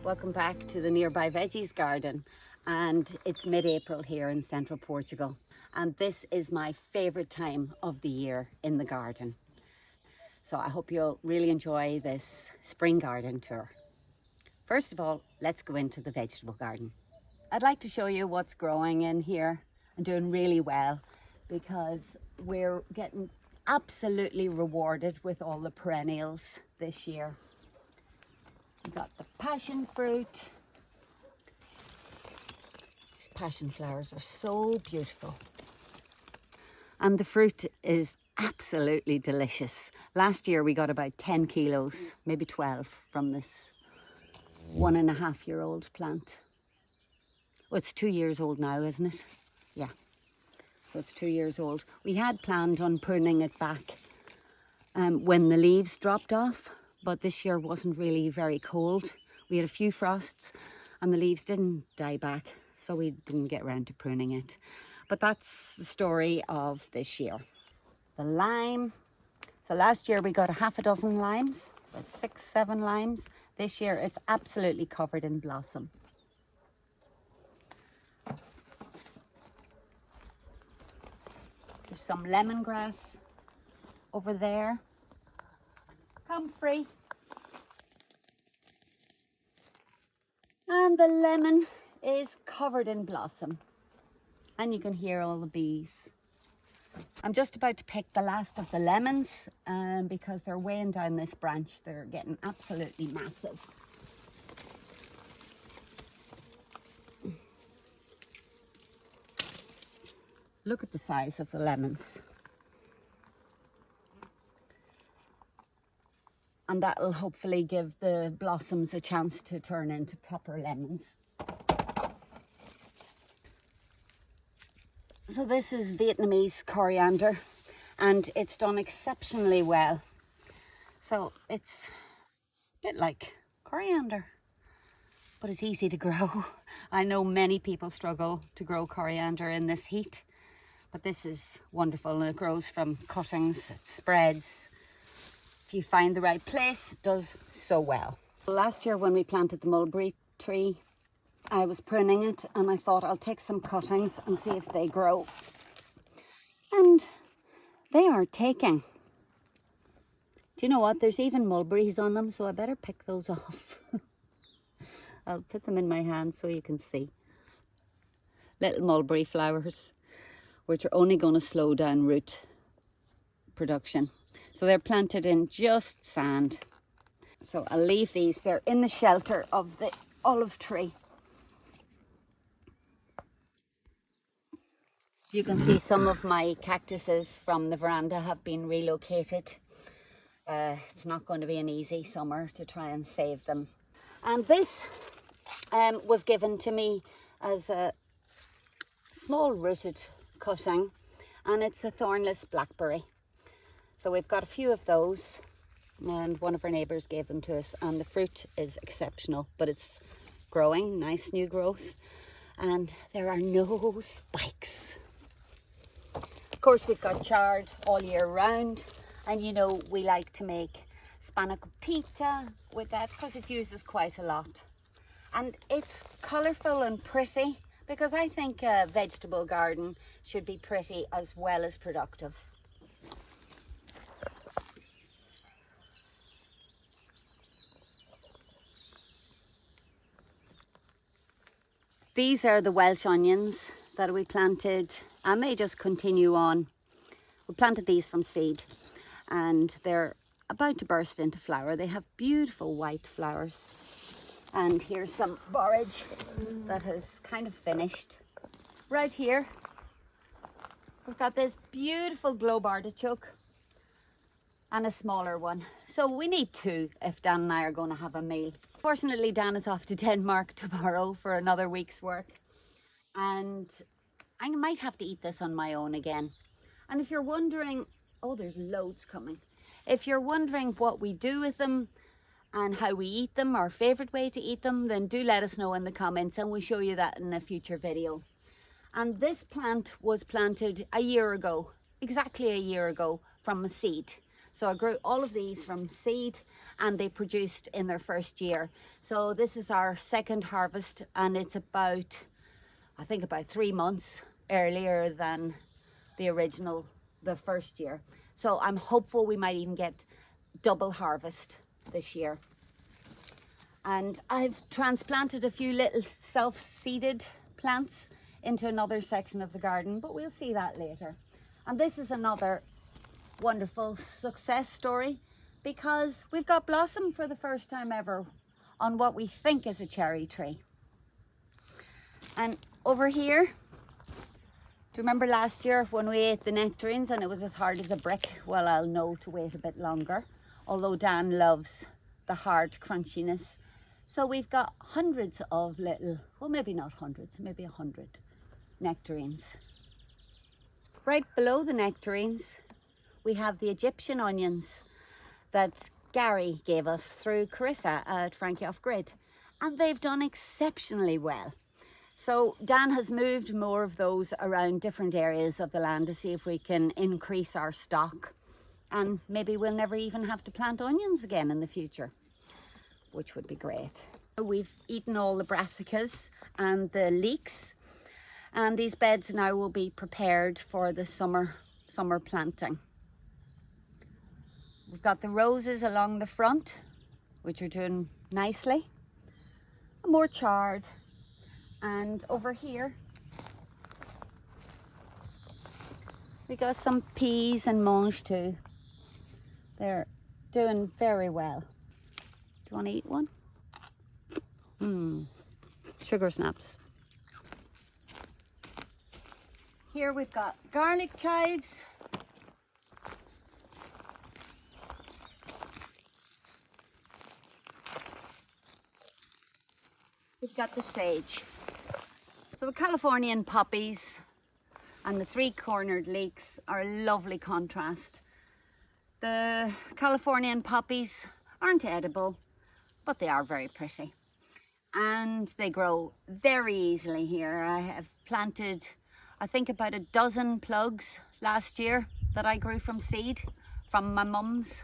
Welcome back to the nearby Veggies garden, and it's mid-April here in central Portugal, and this is my favourite time of the year in the garden. So I hope you'll really enjoy this spring garden tour. First of all, let's go into the vegetable garden. I'd like to show you what's growing in here and doing really well, because we're getting absolutely rewarded with all the perennials this year. We've got the passion fruit. These passion flowers are so beautiful. And the fruit is absolutely delicious. Last year we got about 10 kilos, maybe 12 from this 1.5-year-old plant. Well, it's 2 years old now, isn't it? Yeah, so it's 2 years old. We had planned on pruning it back when the leaves dropped off. But this year wasn't really very cold. We had a few frosts and the leaves didn't die back, so we didn't get around to pruning it. But that's the story of this year. The lime. So last year we got 6 limes, so 6, 7 limes. This year it's absolutely covered in blossom. There's some lemongrass over there. Comfrey. And the lemon is covered in blossom. And you can hear all the bees. I'm just about to pick the last of the lemons because they're weighing down this branch. They're getting absolutely massive. Look at the size of the lemons. And that'll hopefully give the blossoms a chance to turn into proper lemons. So this is Vietnamese coriander, and it's done exceptionally well. So it's a bit like coriander, but it's easy to grow. I know many people struggle to grow coriander in this heat, but this is wonderful, and it grows from cuttings, it spreads. If you find the right place, it does so well. Last year when we planted the mulberry tree, I was pruning it and I thought I'll take some cuttings and see if they grow. And they are taking. Do you know what? There's even mulberries on them, so I better pick those off. I'll put them in my hand so you can see. Little mulberry flowers, which are only going to slow down root production. So they're planted in just sand. So I'll leave these. They're in the shelter of the olive tree. You can see some of my cactuses from the veranda have been relocated. It's not going to be an easy summer to try and save them. And this was given to me as a small rooted cutting, and it's a thornless blackberry. So we've got a few of those, and one of our neighbours gave them to us, and the fruit is exceptional, but it's growing, nice new growth, and there are no spikes. Of course, we've got chard all year round, and you know we like to make spanakopita with that because it uses quite a lot. And it's colourful and pretty, because I think a vegetable garden should be pretty as well as productive. These are the Welsh onions that we planted, and they just continue on. We planted these from seed, and they're about to burst into flower. They have beautiful white flowers. And here's some borage that has kind of finished. Right here, we've got this beautiful globe artichoke and a smaller one. So we need 2 if Dan and I are going to have a meal. Fortunately, Dan is off to Denmark tomorrow for another week's work, and I might have to eat this on my own again. And if you're wondering, oh, there's loads coming. If you're wondering what we do with them, and how we eat them, our favourite way to eat them, then do let us know in the comments and we'll show you that in a future video. And this plant was planted a year ago, exactly a year ago, from a seed. So I grew all of these from seed and they produced in their first year. So this is our second harvest and it's about, I think about 3 months earlier than the original, the first year. So I'm hopeful we might even get double harvest this year. And I've transplanted a few little self-seeded plants into another section of the garden, but we'll see that later. And this is another wonderful success story because we've got blossom for the first time ever on what we think is a cherry tree. And over here, do you remember last year when we ate the nectarines and it was as hard as a brick? Well, I'll know to wait a bit longer, although Dan loves the hard crunchiness. So we've got hundreds of little, well, maybe not hundreds, maybe 100 nectarines. Right below the nectarines, we have the Egyptian onions that Gary gave us through Carissa at Frankie Off Grid, and they've done exceptionally well. So Dan has moved more of those around different areas of the land to see if we can increase our stock, and maybe we'll never even have to plant onions again in the future, which would be great. We've eaten all the brassicas and the leeks, and these beds now will be prepared for the summer planting. We've got the roses along the front, which are doing nicely, more chard. And over here, we got some peas and mange too. They're doing very well. Do you want to eat one? Sugar snaps. Here we've got garlic chives. We've got the sage. So the Californian poppies and the three-cornered leeks are a lovely contrast. The Californian poppies aren't edible, but they are very pretty. And they grow very easily here. I have planted, I think, about a dozen plugs last year that I grew from seed from my mum's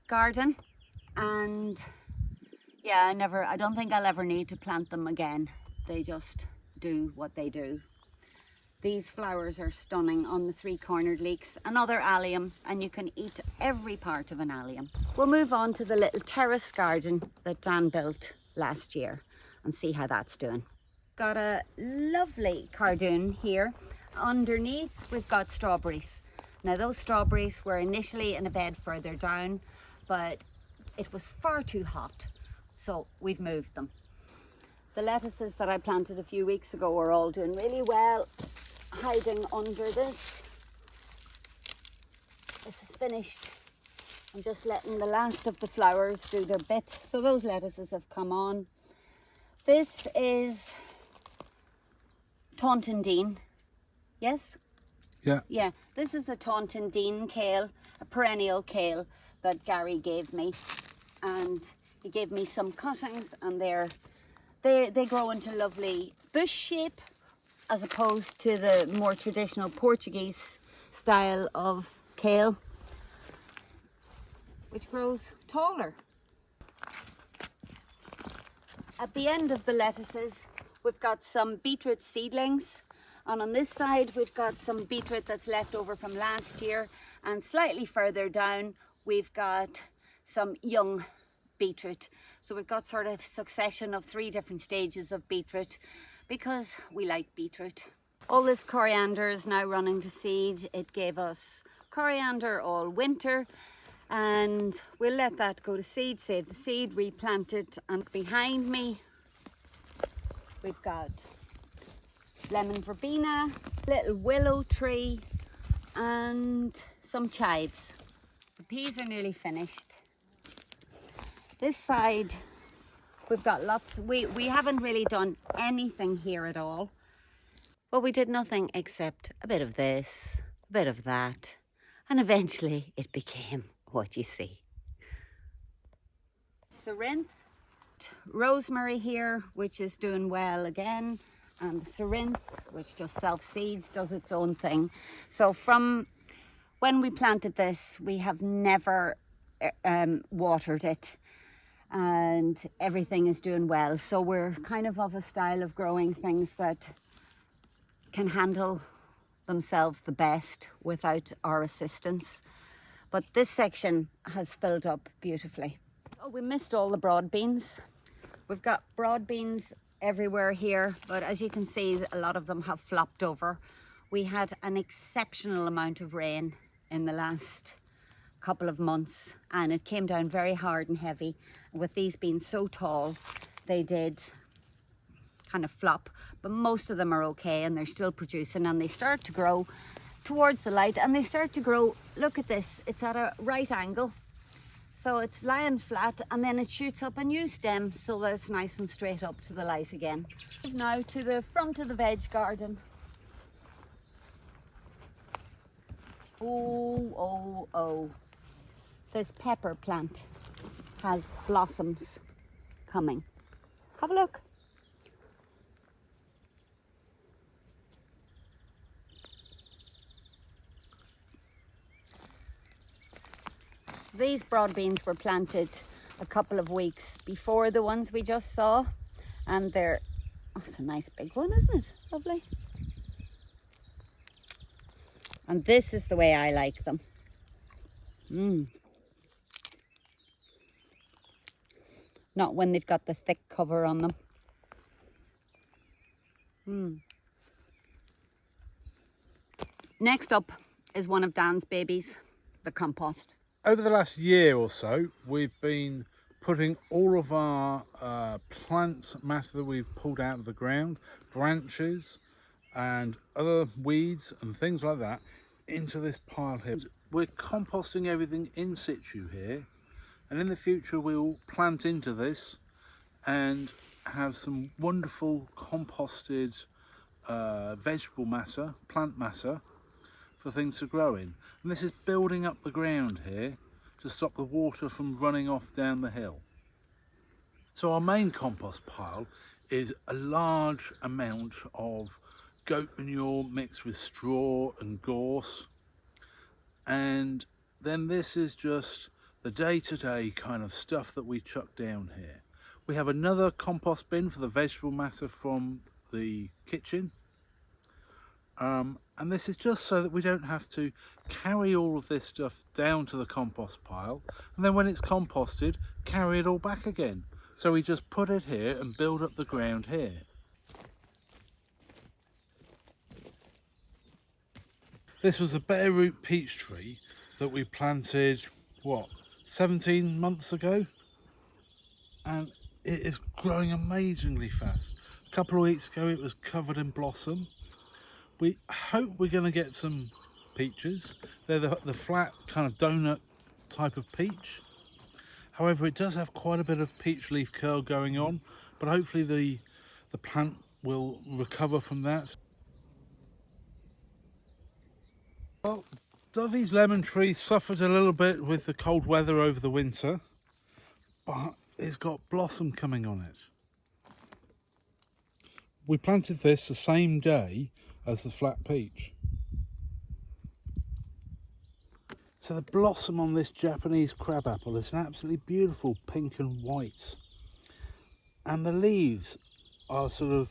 garden. And yeah, I don't think I'll ever need to plant them again. They just do what they do. These flowers are stunning on the three-cornered leeks. Another allium, and you can eat every part of an allium. We'll move on to the little terrace garden that Dan built last year and see how that's doing. Got a lovely cardoon here. Underneath we've got strawberries. Now those strawberries were initially in a bed further down, but it was far too hot, so we've moved them. The lettuces that I planted a few weeks ago are all doing really well, hiding under this. This is finished. I'm just letting the last of the flowers do their bit. So those lettuces have come on. This is Taunton Dean. Yes? Yeah. Yeah, this is a Taunton Dean kale, a perennial kale that Gary gave me. And he gave me some cuttings, and they grow into lovely bush shape as opposed to the more traditional Portuguese style of kale, which grows taller. At the end of the lettuces, we've got some beetroot seedlings, and on this side we've got some beetroot that's left over from last year, and slightly further down we've got some young beetroot. So we've got sort of succession of 3 different stages of beetroot because we like beetroot. All this coriander is now running to seed. It gave us coriander all winter, and we'll let that go to seed, save the seed, replant it. And behind me we've got lemon verbena, little willow tree, and some chives. The peas are nearly finished. This side we've got lots. We haven't really done anything here at all. Well, we did nothing except a bit of this, a bit of that, and eventually it became what you see. Syrinth, rosemary here, which is doing well again, and Syrinth, which just self-seeds, does its own thing. So from when we planted this, we have never watered it, and everything is doing well. So we're kind of a style of growing things that can handle themselves the best without our assistance. But this section has filled up beautifully. Oh, we missed all the broad beans. We've got broad beans everywhere here, but as you can see, a lot of them have flopped over. We had an exceptional amount of rain in the last couple of months, and it came down very hard and heavy. With these being so tall, they did kind of flop, but most of them are okay and they're still producing, and they start to grow towards the light, and they start to grow. Look at this, it's at a right angle, so it's lying flat and then it shoots up a new stem so that it's nice and straight up to the light again. Now to the front of the veg garden. Oh, this pepper plant has blossoms coming. Have a look. These broad beans were planted a couple of weeks before the ones we just saw, and they're, oh, it's a nice big one, isn't it? Lovely. And this is the way I like them. Not when they've got the thick cover on them. Next up is one of Dan's babies, the compost. Over the last year or so, we've been putting all of our plant matter that we've pulled out of the ground, branches and other weeds and things like that, into this pile here. We're composting everything in situ here, and in the future we'll plant into this and have some wonderful composted vegetable matter, plant matter, for things to grow in. And this is building up the ground here to stop the water from running off down the hill. So our main compost pile is a large amount of goat manure mixed with straw and gorse, and then this is just the day-to-day kind of stuff that we chuck down here. We have another compost bin for the vegetable matter from the kitchen. And this is just so that we don't have to carry all of this stuff down to the compost pile, and then when it's composted, carry it all back again. So we just put it here and build up the ground here. This was a bare root peach tree that we planted, what, 17 months ago? And it is growing amazingly fast. A couple of weeks ago it was covered in blossom. We hope we're going to get some peaches. They're the flat kind of donut type of peach. However, it does have quite a bit of peach leaf curl going on, but hopefully the plant will recover from that. Well, Dovey's lemon tree suffered a little bit with the cold weather over the winter, but it's got blossom coming on it. We planted this the same day as the flat peach. So the blossom on this Japanese crabapple is an absolutely beautiful pink and white, and the leaves are sort of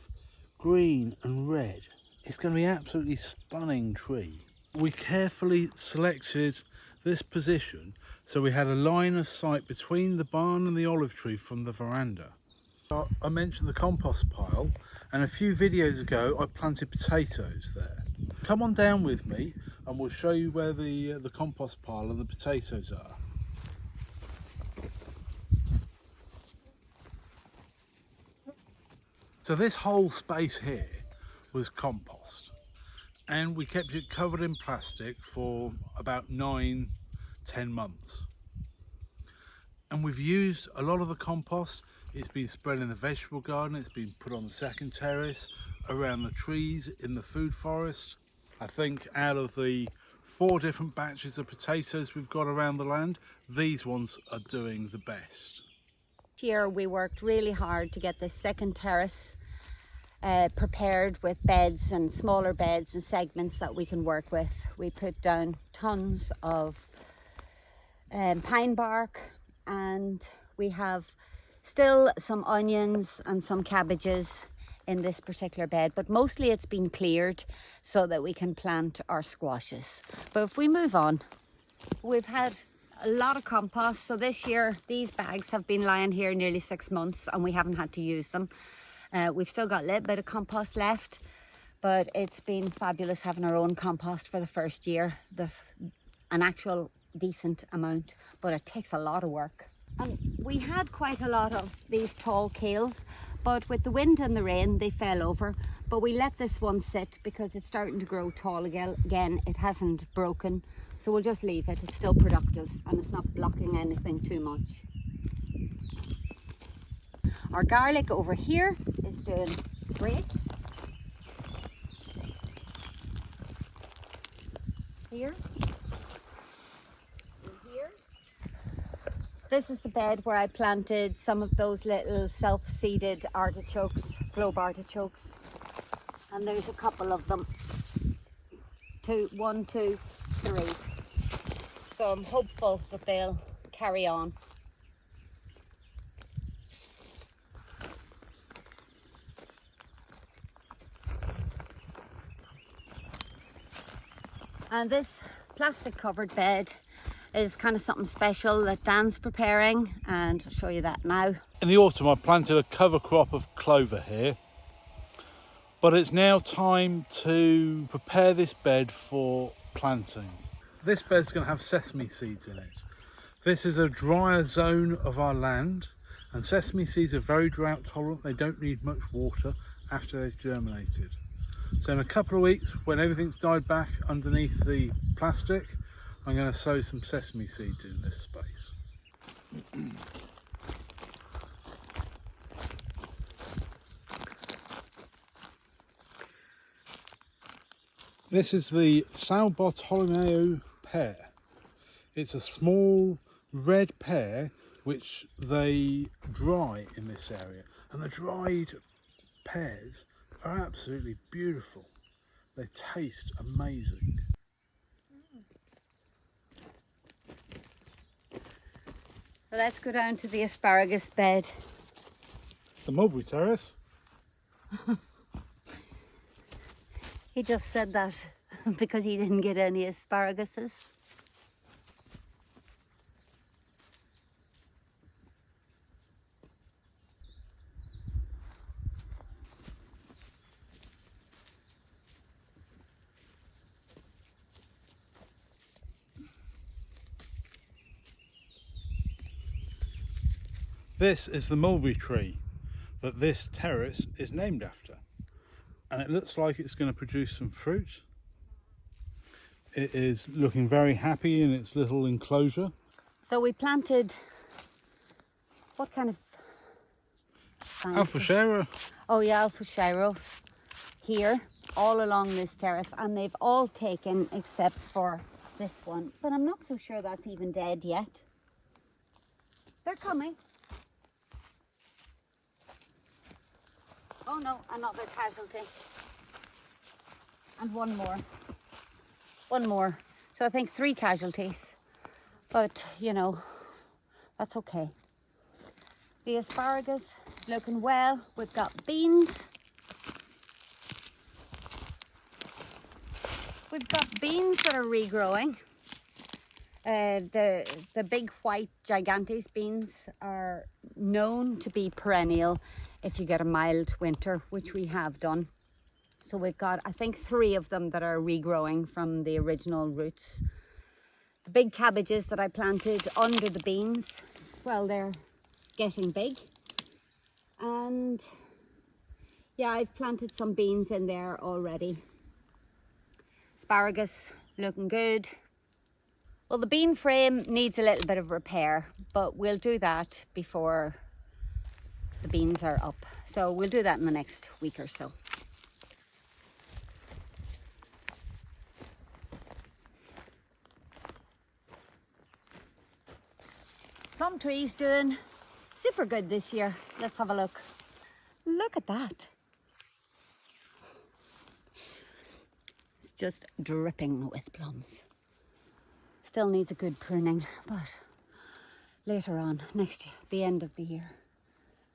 green and red. It's going to be an absolutely stunning tree. We carefully selected this position so we had a line of sight between the barn and the olive tree from the veranda. I mentioned the compost pile, and a few videos ago I planted potatoes there. Come on down with me and we'll show you where the compost pile and the potatoes are. So this whole space here was compost, and we kept it covered in plastic for about 9-10 months. And we've used a lot of the compost. It's been spread in the vegetable garden, it's been put on the second terrace, around the trees, in the food forest. I think out of the 4 different batches of potatoes we've got around the land, these ones are doing the best. last year we worked really hard to get this second terrace prepared with beds and smaller beds and segments that we can work with. We put down tons of pine bark, and we have still some onions and some cabbages in this particular bed, but mostly it's been cleared so that we can plant our squashes. But if we move on, we've had a lot of compost. So this year these bags have been lying here nearly 6 months and we haven't had to use them. We've still got a little bit of compost left, but it's been fabulous having our own compost for the first year. An actual decent amount, but it takes a lot of work. And we had quite a lot of these tall kales, but with the wind and the rain they fell over. But we let this one sit because it's starting to grow tall again. It hasn't broken, so we'll just leave it. It's still productive and it's not blocking anything too much. Our garlic over here is doing great. Here. Here. This is the bed where I planted some of those little self-seeded artichokes, globe artichokes. And there's a couple of them. 1, 2, 3. So I'm hopeful that they'll carry on. And this plastic covered bed is kind of something special that Dan's preparing, and I'll show you that now. In the autumn I planted a cover crop of clover here, but it's now time to prepare this bed for planting. This bed's going to have sesame seeds in it. This is a drier zone of our land, and sesame seeds are very drought tolerant. They don't need much water after they've germinated. So in a couple of weeks, when everything's died back underneath the plastic, I'm going to sow some sesame seeds in this space. This is the São Bartolomeu pear. It's a small red pear which they dry in this area, and the dried pears are absolutely beautiful. They taste amazing. Let's go down to the asparagus bed. The mulberry terrace. He just said that because he didn't get any asparaguses. This is the mulberry tree that this terrace is named after, and it looks like it's going to produce some fruit. It is looking very happy in its little enclosure. So we planted, what kind of Alphoshera. Oh yeah, Alphoshera here all along this terrace, and they've all taken except for this one, but I'm not so sure that's even dead yet. They're coming. Oh no, another casualty. And one more. One more. So I think 3 casualties. But, you know, that's okay. The asparagus is looking well. We've got beans. We've got beans that are regrowing. The big white gigantes beans are known to be perennial if you get a mild winter, which we have done. So we've got, I think, 3 of them that are regrowing from the original roots. The big cabbages that I planted under the beans, well, they're getting big. And yeah, I've planted some beans in there already. Asparagus looking good. Well, the bean frame needs a little bit of repair, but we'll do that before the beans are up. So we'll do that in the next week or so. Plum tree's doing super good this year. Let's have a look. Look at that. It's just dripping with plums. Still needs a good pruning, but later on, next year, the end of the year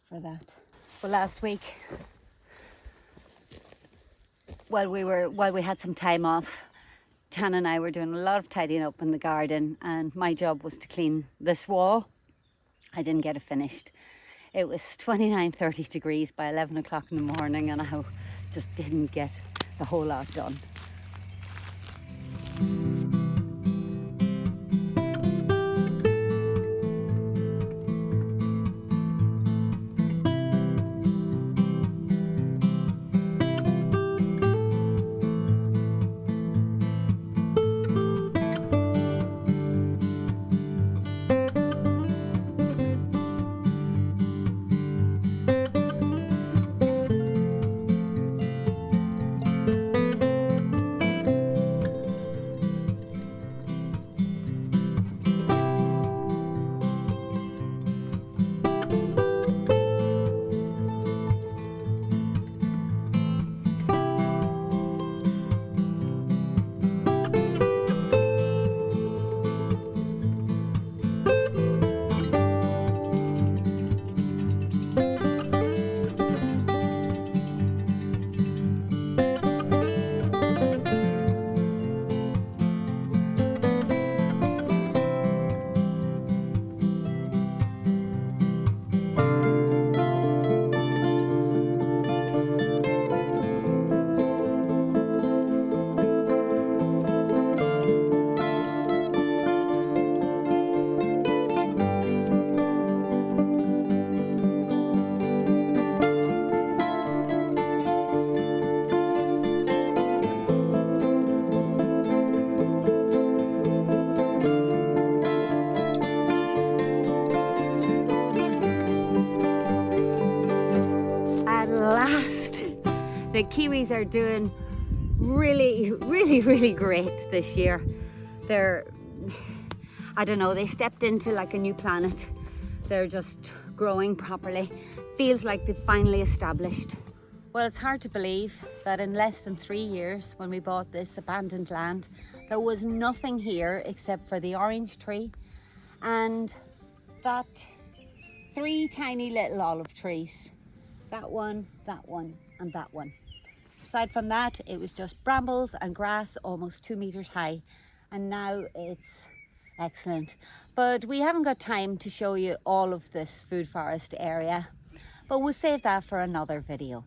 for that. Well, last week, while we had some time off, Tan and I were doing a lot of tidying up in the garden, and my job was to clean this wall. I didn't get it finished. It was 29-30 degrees by 11 o'clock in the morning, and I just didn't get the whole lot done. The kiwis are doing really great this year. I don't know, they stepped into like a new planet. They're just growing properly. Feels like they've finally established. Well, it's hard to believe that in less than 3 years, when we bought this abandoned land, there was nothing here except for the orange tree and that 3 tiny little olive trees. That one, and that one. Aside from that, it was just brambles and grass almost 2 meters high, and now it's excellent. But we haven't got time to show you all of this food forest area, but we'll save that for another video.